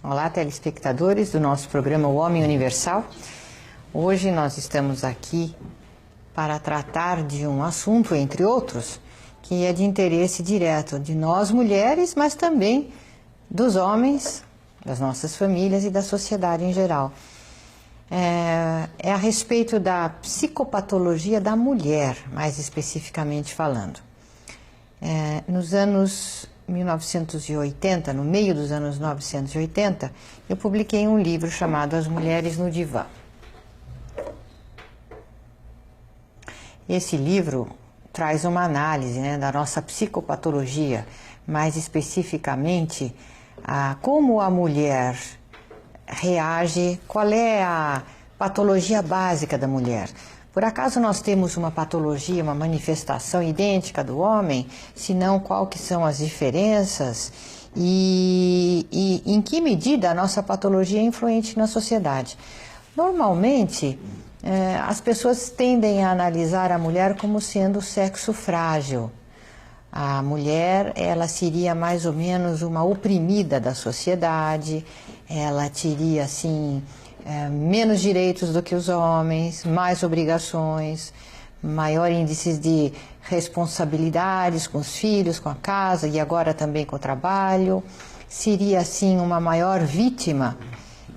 Olá, telespectadores do nosso programa O Homem Universal. Hoje nós estamos aqui para tratar de um assunto, entre outros, que é de interesse direto de nós mulheres, mas também dos homens, das nossas famílias e da sociedade em geral. É a respeito da psicopatologia da mulher, mais especificamente falando. Nos anos 1980, no meio dos anos 1980, eu publiquei um livro chamado As Mulheres no Divã. Esse livro traz uma análise, da nossa psicopatologia, mais especificamente a como a mulher reage, qual é a patologia básica da mulher. Por acaso nós temos uma patologia, uma manifestação idêntica do homem? Se não, qual que são as diferenças? E em que medida a nossa patologia é influente na sociedade? Normalmente, as pessoas tendem a analisar a mulher como sendo sexo frágil. A mulher, ela seria mais ou menos uma oprimida da sociedade, ela teria, assim, menos direitos do que os homens, mais obrigações, maior índice de responsabilidades com os filhos, com a casa e agora também com o trabalho. Seria, assim, uma maior vítima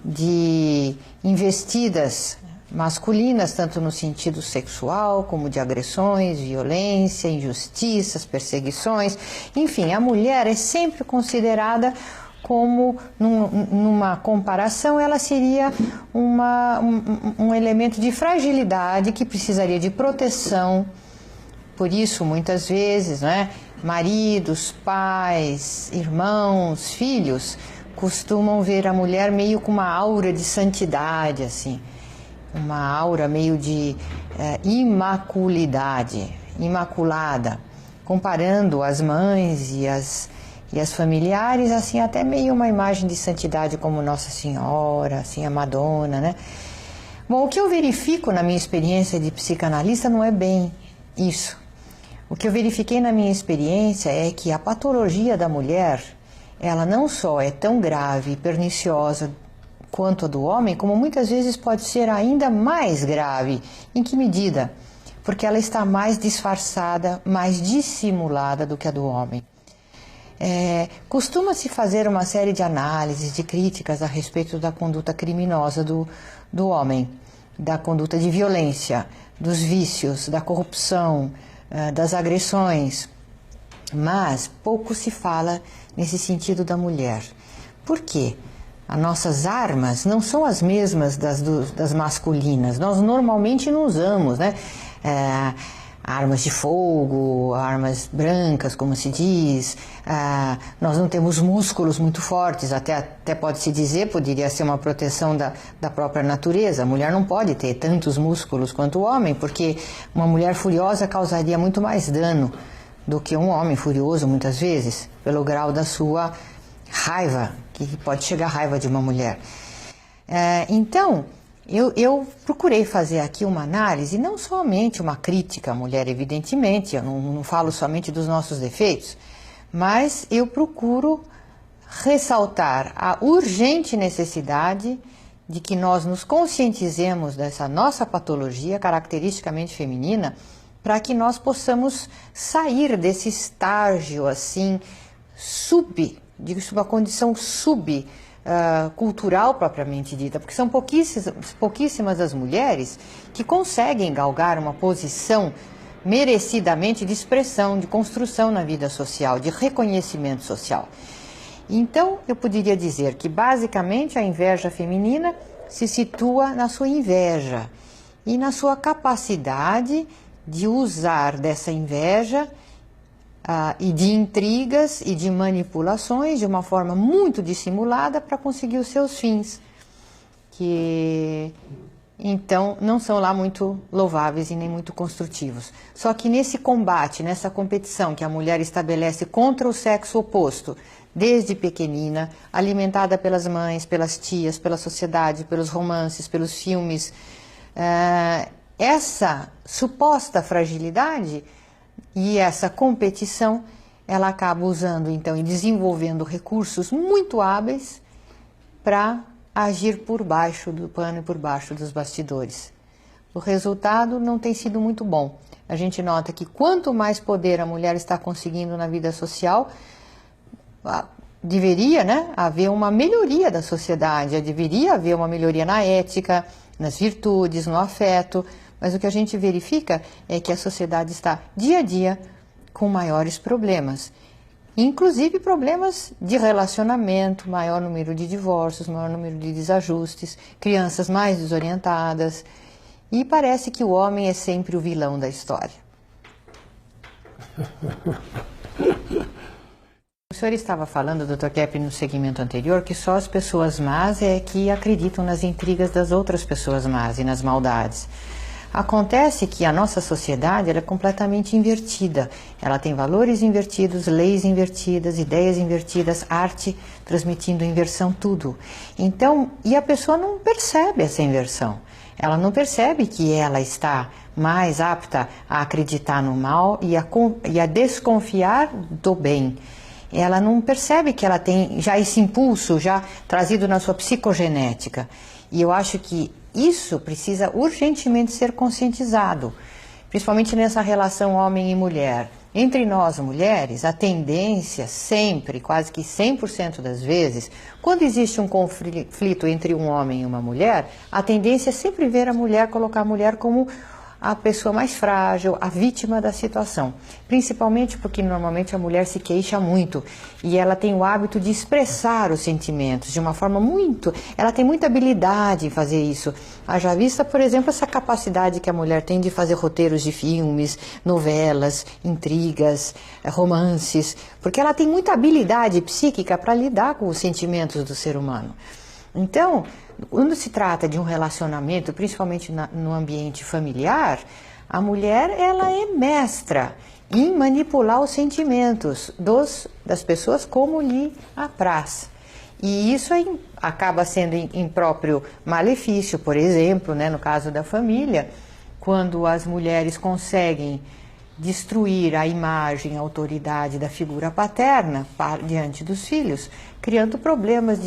de investidas masculinas, tanto no sentido sexual, como de agressões, violência, injustiças, perseguições. Enfim, a mulher é sempre considerada como, numa comparação, ela seria um elemento de fragilidade que precisaria de proteção. Por isso, muitas vezes, maridos, pais, irmãos, filhos, costumam ver a mulher meio com uma aura de santidade, assim. Uma aura meio de imaculada, comparando as mães e as familiares, assim, até meio uma imagem de santidade como Nossa Senhora, assim, a Madonna, Bom, o que eu verifico na minha experiência de psicanalista não é bem isso. O que eu verifiquei na minha experiência é que a patologia da mulher, ela não só é tão grave e perniciosa quanto a do homem, como muitas vezes pode ser ainda mais grave. Em que medida? Porque ela está mais disfarçada, mais dissimulada do que a do homem. Costuma-se fazer uma série de análises, de críticas a respeito da conduta criminosa do homem, da conduta de violência, dos vícios, da corrupção, das agressões, mas pouco se fala nesse sentido da mulher. Por quê? As nossas armas não são as mesmas das masculinas. Nós normalmente não usamos, armas de fogo, armas brancas, como se diz. Nós não temos músculos muito fortes, até pode-se dizer, poderia ser uma proteção da própria natureza. A mulher não pode ter tantos músculos quanto o homem, porque uma mulher furiosa causaria muito mais dano do que um homem furioso, muitas vezes, pelo grau da sua raiva, que pode chegar a raiva de uma mulher. Então, eu procurei fazer aqui uma análise, não somente uma crítica à mulher, evidentemente, eu não falo somente dos nossos defeitos, mas eu procuro ressaltar a urgente necessidade de que nós nos conscientizemos dessa nossa patologia caracteristicamente feminina, para que nós possamos sair desse estágio, assim, uma condição cultural propriamente dita, porque são pouquíssimas as mulheres que conseguem galgar uma posição merecidamente de expressão, de construção na vida social, de reconhecimento social. Então, eu poderia dizer que, basicamente, a inveja feminina se situa na sua inveja e na sua capacidade de usar dessa inveja e de intrigas e de manipulações de uma forma muito dissimulada para conseguir os seus fins, que então não são lá muito louváveis e nem muito construtivos. Só que nesse combate, nessa competição que a mulher estabelece contra o sexo oposto, desde pequenina, alimentada pelas mães, pelas tias, pela sociedade, pelos romances, pelos filmes, essa suposta fragilidade e essa competição, ela acaba usando então e desenvolvendo recursos muito hábeis para agir por baixo do pano e por baixo dos bastidores. O resultado não tem sido muito bom. A gente nota que quanto mais poder a mulher está conseguindo na vida social, deveria, né, haver uma melhoria da sociedade, deveria haver uma melhoria na ética, nas virtudes, no afeto, mas o que a gente verifica é que a sociedade está dia a dia com maiores problemas, inclusive problemas de relacionamento, maior número de divórcios, maior número de desajustes, crianças mais desorientadas, e parece que o homem é sempre o vilão da história. O senhor estava falando, Dr. Kepp, no segmento anterior, que só as pessoas más é que acreditam nas intrigas das outras pessoas más e nas maldades. Acontece que a nossa sociedade ela é completamente invertida. Ela tem valores invertidos, leis invertidas, ideias invertidas, arte transmitindo inversão, tudo. Então, e a pessoa não percebe essa inversão. Ela não percebe que ela está mais apta a acreditar no mal e a desconfiar do bem. Ela não percebe que ela tem já esse impulso já trazido na sua psicogenética. E eu acho que isso precisa urgentemente ser conscientizado, principalmente nessa relação homem e mulher. Entre nós, mulheres, a tendência sempre, quase que 100% das vezes, quando existe um conflito entre um homem e uma mulher, a tendência é sempre ver a mulher, colocar a mulher como a pessoa mais frágil, a vítima da situação. Principalmente porque normalmente a mulher se queixa muito e ela tem o hábito de expressar os sentimentos de uma forma muito... Ela tem muita habilidade em fazer isso. Haja vista, por exemplo, essa capacidade que a mulher tem de fazer roteiros de filmes, novelas, intrigas, romances, porque ela tem muita habilidade psíquica para lidar com os sentimentos do ser humano. Então, quando se trata de um relacionamento, principalmente no ambiente familiar, a mulher ela é mestra em manipular os sentimentos das pessoas como lhe apraz. E isso acaba sendo em próprio malefício, por exemplo, né, no caso da família, quando as mulheres conseguem destruir a imagem, a autoridade da figura paterna diante dos filhos, criando problemas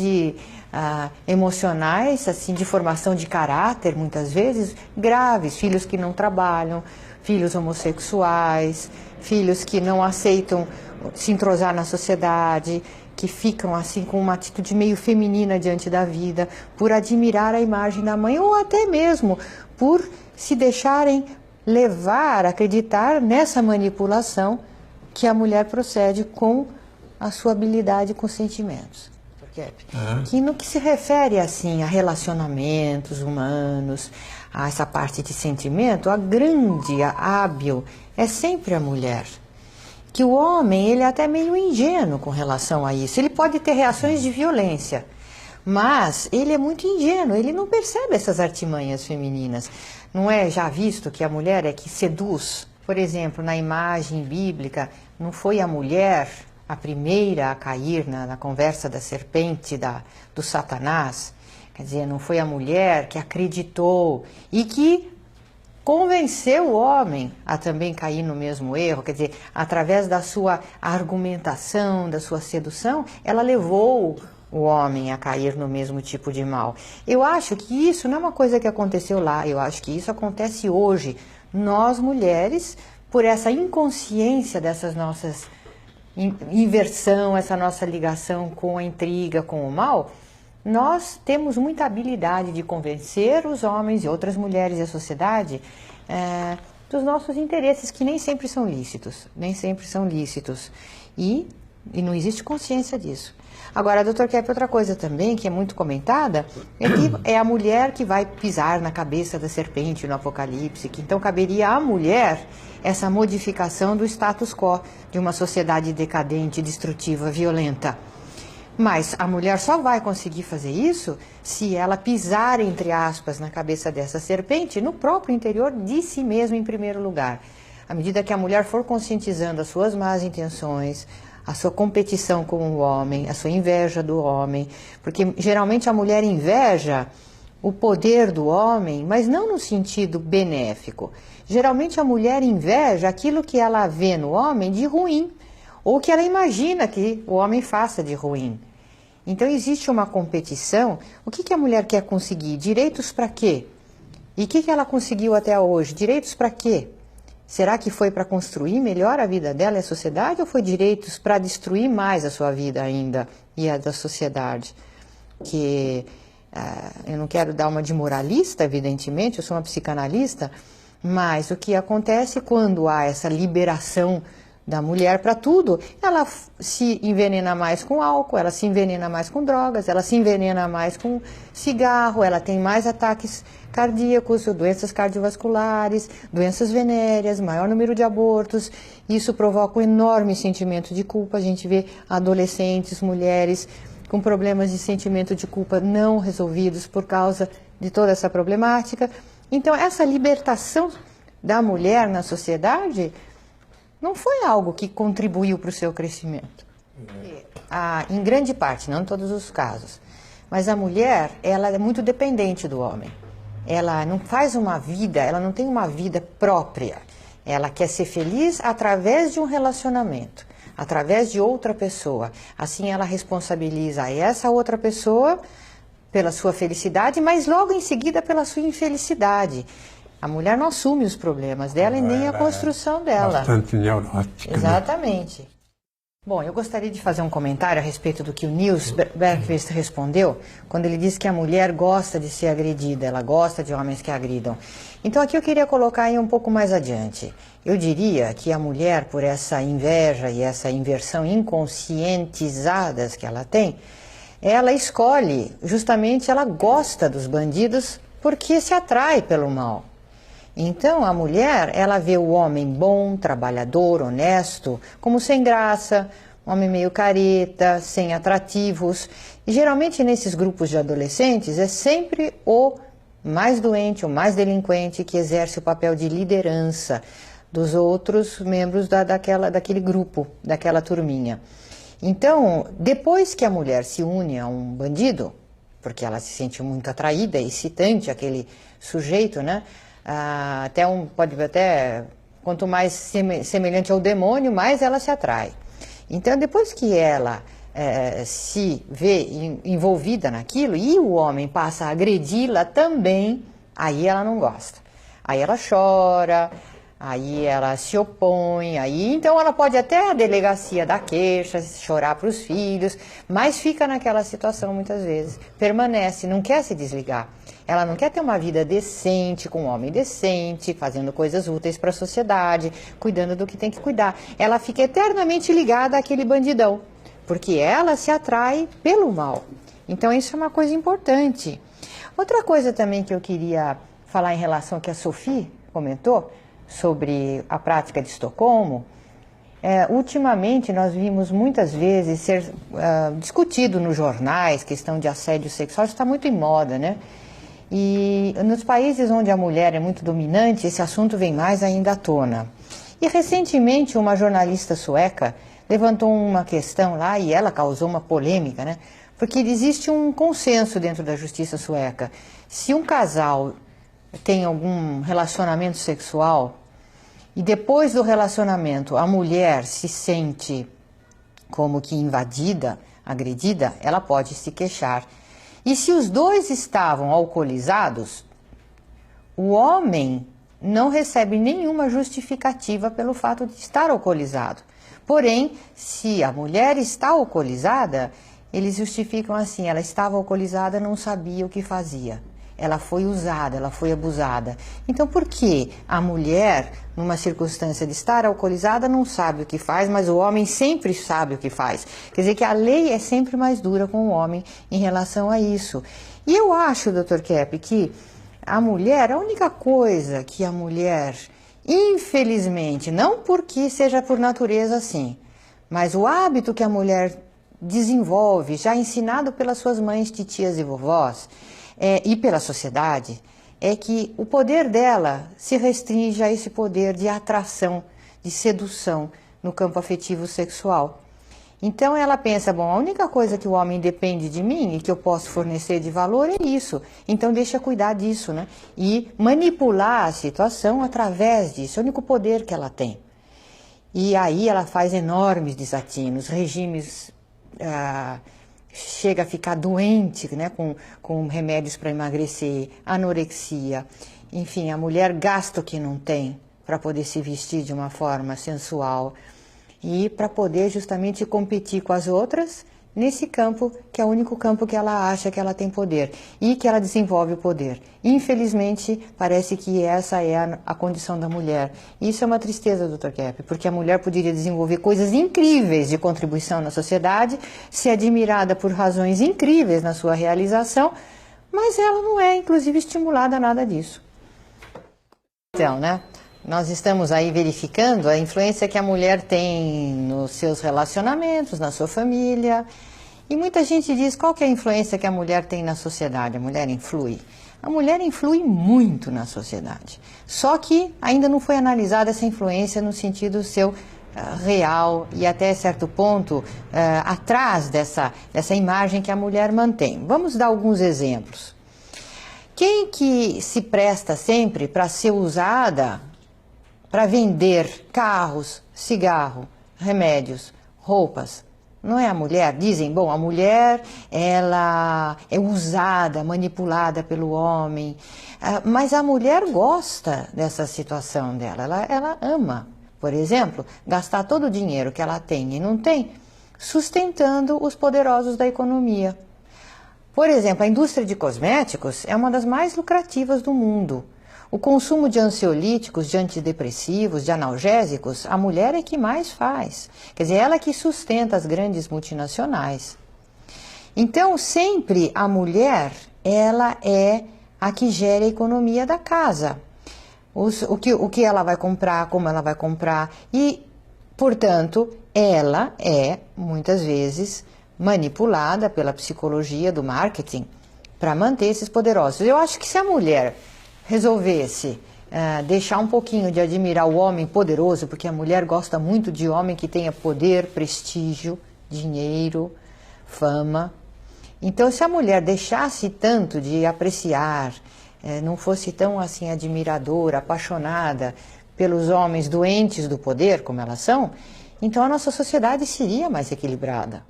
emocionais, assim, de formação de caráter, muitas vezes, graves, filhos que não trabalham, filhos homossexuais, filhos que não aceitam se entrosar na sociedade, que ficam assim com uma atitude meio feminina diante da vida, por admirar a imagem da mãe, ou até mesmo por se deixarem levar, acreditar nessa manipulação que a mulher procede com a sua habilidade com sentimentos. Que no que se refere assim a relacionamentos humanos, a essa parte de sentimento, a grande, a hábil, é sempre a mulher. Que o homem, ele é até meio ingênuo com relação a isso. Ele pode ter reações de violência, mas ele é muito ingênuo, ele não percebe essas artimanhas femininas. Não é já visto que a mulher é que seduz? Por exemplo, na imagem bíblica, não foi a mulher a primeira a cair na conversa da serpente, do Satanás? Quer dizer, não foi a mulher que acreditou e que convenceu o homem a também cair no mesmo erro? Quer dizer, através da sua argumentação, da sua sedução, ela levou o homem a cair no mesmo tipo de mal. Eu acho que isso não é uma coisa que aconteceu lá, eu acho que isso acontece hoje. Nós, mulheres, por essa inconsciência dessas nossas inversão, essa nossa ligação com a intriga, com o mal, nós temos muita habilidade de convencer os homens e outras mulheres e a sociedade dos nossos interesses, que nem sempre são lícitos, e não existe consciência disso. Agora, Dr. Kepp, outra coisa também que é muito comentada é que é a mulher que vai pisar na cabeça da serpente no Apocalipse, que então caberia à mulher essa modificação do status quo de uma sociedade decadente, destrutiva, violenta. Mas a mulher só vai conseguir fazer isso se ela pisar, entre aspas, na cabeça dessa serpente, no próprio interior de si mesma em primeiro lugar. À medida que a mulher for conscientizando as suas más intenções, a sua competição com o homem, a sua inveja do homem, porque geralmente a mulher inveja o poder do homem, mas não no sentido benéfico. Geralmente a mulher inveja aquilo que ela vê no homem de ruim, ou que ela imagina que o homem faça de ruim. Então existe uma competição. O que a mulher quer conseguir? Direitos para quê? E o que ela conseguiu até hoje? Direitos para quê? Será que foi para construir melhor a vida dela e a sociedade, ou foi direitos para destruir mais a sua vida ainda e a da sociedade? Que eu não quero dar uma de moralista, evidentemente, eu sou uma psicanalista, mas o que acontece quando há essa liberação da mulher para tudo, ela se envenena mais com álcool, ela se envenena mais com drogas, ela se envenena mais com cigarro, ela tem mais ataques cardíacos, doenças cardiovasculares, doenças venéreas, maior número de abortos. Isso provoca um enorme sentimento de culpa. A gente vê adolescentes, mulheres com problemas de sentimento de culpa não resolvidos por causa de toda essa problemática. Então, essa libertação da mulher na sociedade não foi algo que contribuiu para o seu crescimento. Em grande parte, não em todos os casos. Mas a mulher, ela é muito dependente do homem. Ela não faz uma vida, ela não tem uma vida própria. Ela quer ser feliz através de um relacionamento, através de outra pessoa. Assim ela responsabiliza essa outra pessoa pela sua felicidade, mas logo em seguida pela sua infelicidade. A mulher não assume os problemas dela e nem a construção dela. Bastante neurótica. Exatamente. Né? Bom, eu gostaria de fazer um comentário a respeito do que o Niels Bergquist respondeu, quando ele disse que a mulher gosta de ser agredida, ela gosta de homens que a agridam. Então aqui eu queria colocar aí um pouco mais adiante. Eu diria que a mulher, por essa inveja e essa inversão inconscientizadas que ela tem, ela escolhe, justamente ela gosta dos bandidos porque se atrai pelo mal. Então, a mulher, ela vê o homem bom, trabalhador, honesto, como sem graça, um homem meio careta, sem atrativos. E geralmente nesses grupos de adolescentes é sempre o mais doente, o mais delinquente que exerce o papel de liderança dos outros membros daquele grupo, daquela turminha. Então, depois que a mulher se une a um bandido, porque ela se sente muito atraída, excitante, aquele sujeito, né? Quanto mais semelhante ao demônio, mais ela se atrai. Então, depois que ela se vê envolvida naquilo e o homem passa a agredi-la também, aí ela não gosta. Aí ela chora, aí ela se opõe, então ela pode até a delegacia dar queixa, chorar para os filhos, mas fica naquela situação muitas vezes, permanece, não quer se desligar. Ela não quer ter uma vida decente, com um homem decente, fazendo coisas úteis para a sociedade, cuidando do que tem que cuidar. Ela fica eternamente ligada àquele bandidão, porque ela se atrai pelo mal. Então isso é uma coisa importante. Outra coisa também que eu queria falar em relação ao que a Sophie comentou, sobre a prática de Estocolmo, ultimamente nós vimos muitas vezes ser discutido nos jornais, questão de assédio sexual, isso está muito em moda, né? E nos países onde a mulher é muito dominante, esse assunto vem mais ainda à tona. E recentemente uma jornalista sueca levantou uma questão lá e ela causou uma polêmica, né? Porque existe um consenso dentro da justiça sueca. Se um casal tem algum relacionamento sexual e depois do relacionamento a mulher se sente como que invadida, agredida, ela pode se queixar. E se os dois estavam alcoolizados, o homem não recebe nenhuma justificativa pelo fato de estar alcoolizado. Porém, se a mulher está alcoolizada, eles justificam assim, ela estava alcoolizada, não sabia o que fazia. Ela foi usada, ela foi abusada. Então, por que a mulher, numa circunstância de estar alcoolizada, não sabe o que faz, mas o homem sempre sabe o que faz? Quer dizer que a lei é sempre mais dura com o homem em relação a isso. E eu acho, Dr. Kepp, que a mulher, a única coisa que a mulher, infelizmente, não porque seja por natureza assim, mas o hábito que a mulher desenvolve, já ensinado pelas suas mães, titias e vovós, e pela sociedade, é que o poder dela se restringe a esse poder de atração, de sedução no campo afetivo sexual. Então ela pensa, bom, a única coisa que o homem depende de mim e que eu posso fornecer de valor é isso. Então deixa cuidar disso, né? E manipular a situação através disso, é o único poder que ela tem. E aí ela faz enormes desatinos, regimes chega a ficar doente, né, com remédios para emagrecer, anorexia. Enfim, a mulher gasta o que não tem para poder se vestir de uma forma sensual e para poder justamente competir com as outras nesse campo, que é o único campo que ela acha que ela tem poder e que ela desenvolve o poder. Infelizmente, parece que essa é a condição da mulher. Isso é uma tristeza, Dr. Kepp, porque a mulher poderia desenvolver coisas incríveis de contribuição na sociedade, ser admirada por razões incríveis na sua realização, mas ela não é, inclusive, estimulada a nada disso. Então, né? Nós estamos aí verificando a influência que a mulher tem nos seus relacionamentos, na sua família. E muita gente diz, qual que é a influência que a mulher tem na sociedade? A mulher influi? A mulher influi muito na sociedade. Só que ainda não foi analisada essa influência no sentido seu real e até certo ponto atrás dessa imagem que a mulher mantém. Vamos dar alguns exemplos. Quem que se presta sempre para ser usada para vender carros, cigarro, remédios, roupas? Não é a mulher? Dizem, bom, a mulher, ela é usada, manipulada pelo homem, mas a mulher gosta dessa situação dela, ela ama, por exemplo, gastar todo o dinheiro que ela tem e não tem, sustentando os poderosos da economia. Por exemplo, a indústria de cosméticos é uma das mais lucrativas do mundo. O consumo de ansiolíticos, de antidepressivos, de analgésicos, a mulher é que mais faz. Quer dizer, ela é que sustenta as grandes multinacionais. Então, sempre a mulher, ela é a que gera a economia da casa. O que ela vai comprar, como ela vai comprar e, portanto, ela é, muitas vezes, manipulada pela psicologia do marketing para manter esses poderosos. Eu acho que se a mulher resolvesse deixar um pouquinho de admirar o homem poderoso, porque a mulher gosta muito de homem que tenha poder, prestígio, dinheiro, fama. Então, se a mulher deixasse tanto de apreciar, não fosse tão assim admiradora, apaixonada pelos homens doentes do poder, como elas são, então a nossa sociedade seria mais equilibrada.